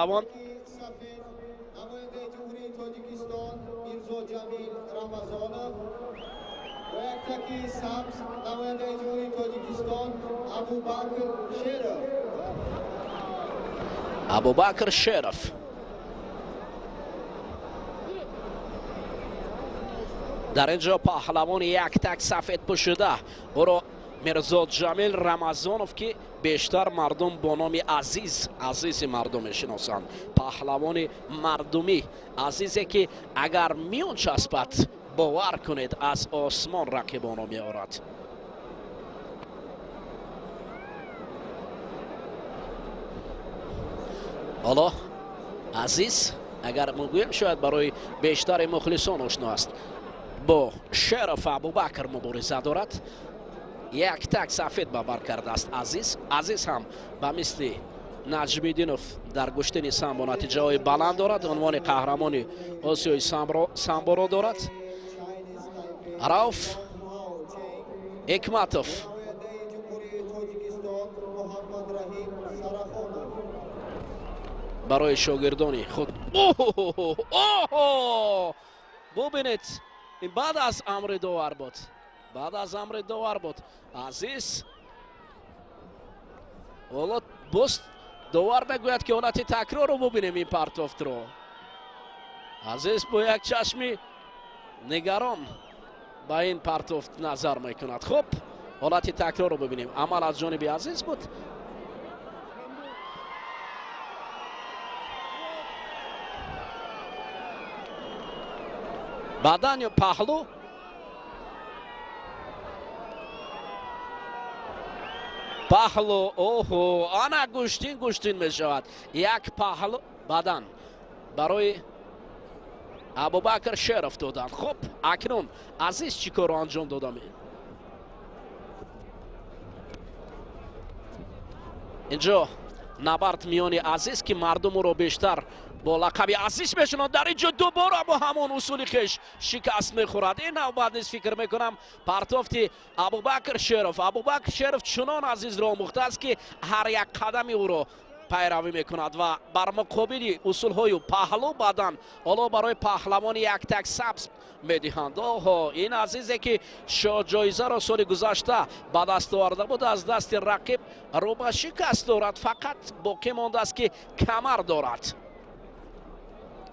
پهلوان نماینده جمهوری تاجیکستان میرزا جمیل رمضانov و یک تکی سبز نماینده جمهوری تاجیکستان ابوبکر شرف. در اینجا پهلوان یک تک سفید پوشیده او را میرزا جمیل رمضانوف که بیشتر مردم با نام عزیز مردم میشناسند. پهلوان مردمی عزیزی که اگر میون چسبد باور کنید از آسمان رقیبانو میآورد. حالا عزیز اگر میگویم شاید برای بیشتر مخلصان آشنا است. با شرف ابوبکر مبارزه دارد. یک تک سفید به بر کرده است عزیز هم به مثل نجمیدینوف در گشتن سامبو نتیجه های بلند دارد. عنوان قهرمان آسیای سامبو را دارد. رؤف حکمتوف برای شاگردانی خود ببینید این بعد از امر داور بود عزیز. حالا بست داور میگوید که حالت تکرار رو ببینیم. این پرتافت رو عزیز با یک چشمی نگران به این پرتافت نظر میکند. خب حالت تکرار رو ببینیم. عمل از جانب عزیز بود. بدن یا پهلو اوهو آنا گوشتین می شود. یک پهلو بدن برای ابوبکر شرف دادن. خب اکنون عزیز چی کار انجام دادم؟ اینجا نبرد میانی عزیز که مردم رو بیشتر با لقب عزیز میشنند. در اینجا دوباره با همون اصول خیش شکست میخورد. این نوبت نیست فکر میکنم پرتافت ابوبکر شرف چنان عزیز را آموخته است که هر یک قدمی او را پیروی میکند و بر مقابل اصول های پهلو بدن حالا برای پهلوان یک تک سبز میدهند. این عزیزی که جایزه را سال گذشته به دست آورده بود از دست رقیب رو به شکست دارد. فقط باقی مانده است که کمر دارد.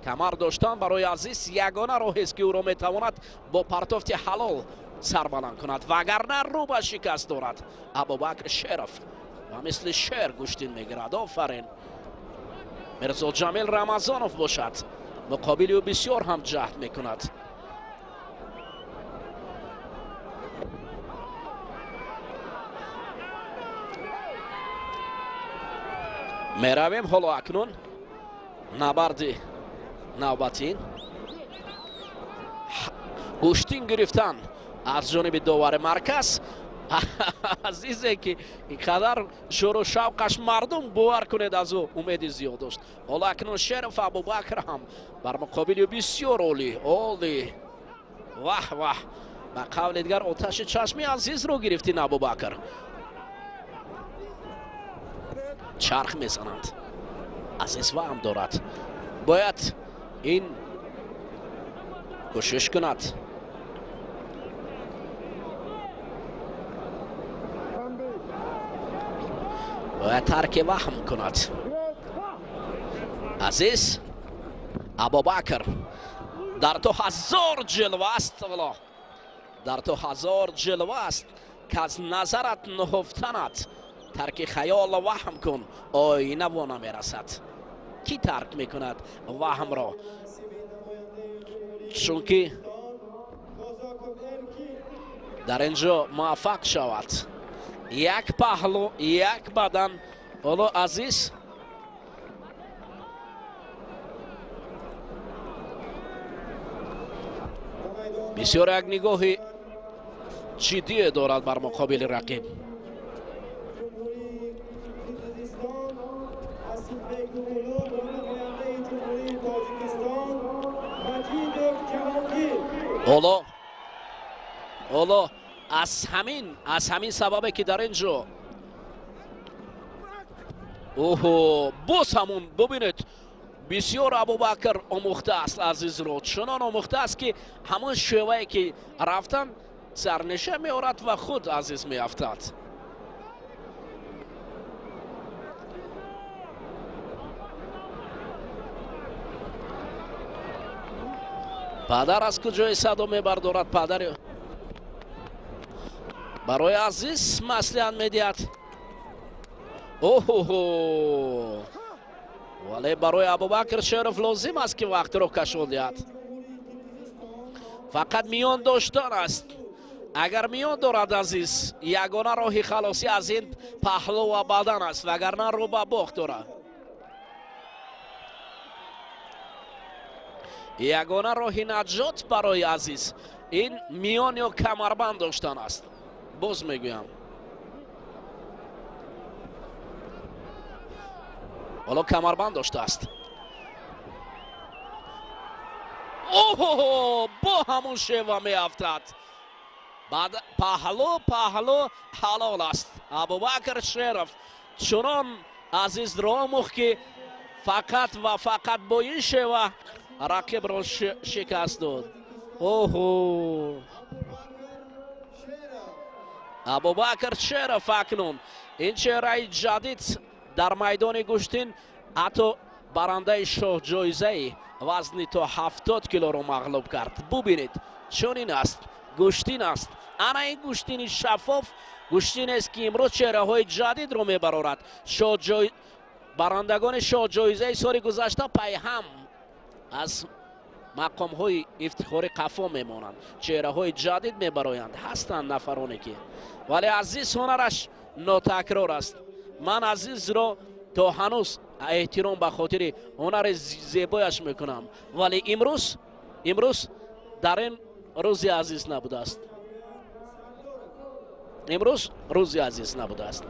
کمر داشتن برای عزیز یگانه راه است که او را میتواند با پرتافت حلال سربلند کند وگرنه رو به شکست دارد. ابوبکر شرف و مثل شیر گوشتین میگیرد. آفرین. میرزا جمیل رمضانوف باشد مقابل او بسیار هم جهد میکند. میرویم حالا اکنون نبرد نوبتین. گوشتین گرفتن از جانب داور مرکز. عزیزی که اینقدر شور و شوقش مردم باور کنید از او امید زیاد داشت. حالا اکنون شرف ابوبکر هم بر مقابل بسیار عالی واه به قول دیگر آتش چشمی عزیز رو گرفتین. ابوبکر چرخ میزنند. عزیز وهم دارد باید این کوشش کند. باید ترک وهم کند. عزیز ابوبکر در تو هزار جلوه است. در تو هزار جلوه است که از نظرت نهفتنت ترک خیال وهم کن آینه و نمیرسد. کی ترک میکند وهم را؟ چون که در اینجا موفق شود. یک پهلو یک بدن. حالا عزیز بسیار یک نگاه جدی دارد بر مقابل رقیب. حالا از همین سببه که در اینجا اوه باز همون ببینید بسیار ابوبکر آموخته است عزیزرو، چنان آموخته است که همون شیوهی که رفتن سرنشه میارد و خود عزیز میافتد. پدر از کجای صدا میبردارد؟ پدر برای عزیز مصلحت میدهد. اوه ولی برای ابوبکر شرف لازم است که وقت رو کشول دهد. فقط میان داشتن است. اگر میان دارد عزیز یگانه راهی خلاصی از این پهلو و بدن است، وگرنه رو به باخت دارد. یگانه راهی نجات برای عزیز این میان یا کمربند داشتن است. باز میگویم حالا کمربند داشته است. اوه با همون شیوه میافتد. بعد پهلو حلال است. ابوبکر شرف چنان عزیز را آموخت که فقط و فقط با این شیوه رقیب را شکست داد. اوه ابوبکر شرف اکنون این چهره جدید در میدان گشتین حتی برنده شاه جایزه وزنی تا 70 کیلو رو مغلوب کرد. ببینید چون این است گشتین است. انا این گشتین شفاف گشتین است که امروز چهره های جدید رو میبرارد. برندگان شاه جایزه سال گذشته پیهم از مقام های افتخاری قفا میمانند، چهره های جدید میبرایند. هستند نفرانی که ولی عزیز هنرش ناتکرار است. من عزیز را تا هنوز احترام به خاطر هنر زیبایش میکنم، ولی امروز در این روزی عزیز نبوده است. امروز روزی عزیز نبوده است.